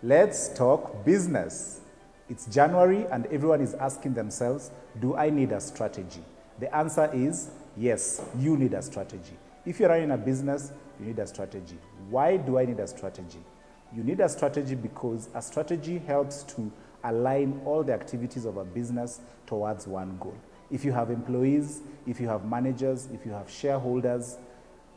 Let's talk business. It's January and everyone is asking themselves, do I need a strategy? The answer is yes, you need a strategy. If you're running a business, you need a strategy. Why do I need a strategy? You need a strategy because a strategy helps to align all the activities of a business towards one goal. If you have employees, if you have managers, if you have shareholders,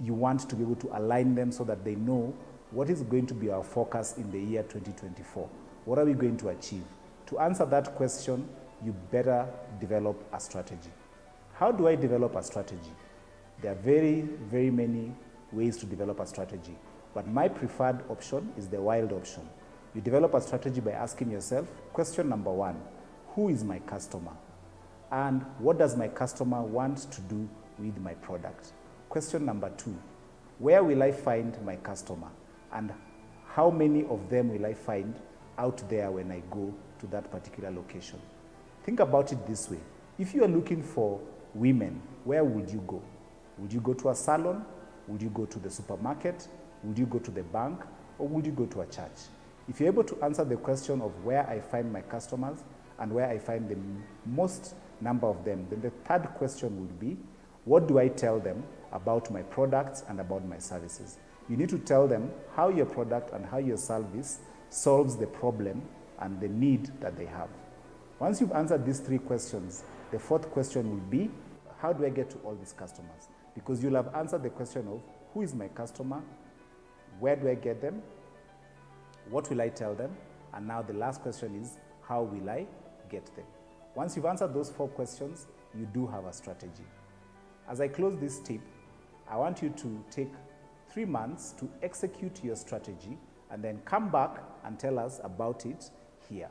you want to be able to align them so that they know what is going to be our focus in the year 2024. What are we going to achieve? To answer that question, you better develop a strategy. How do I develop a strategy? There are very, very many ways to develop a strategy, but my preferred option is the wild option. You develop a strategy by asking yourself, question number one, who is my customer? And what does my customer want to do with my product? Question number two, where will I find my customer? And how many of them will I find out there when I go to that particular location? Think about it this way. If you are looking for women, where would you go? Would you go to a salon? Would you go to the supermarket? Would you go to the bank? Or would you go to a church? If you're able to answer the question of where I find my customers and where I find the most number of them, then the third question would be, what do I tell them about my products and about my services? You need to tell them how your product and how your service solves the problem and the need that they have. Once you've answered these three questions, the fourth question will be, how do I get to all these customers? Because you'll have answered the question of, who is my customer? Where do I get them? What will I tell them? And now the last question is, how will I get them? Once you've answered those four questions, you do have a strategy. As I close this tip, I want you to take 3 months to execute your strategy and then come back and tell us about it here.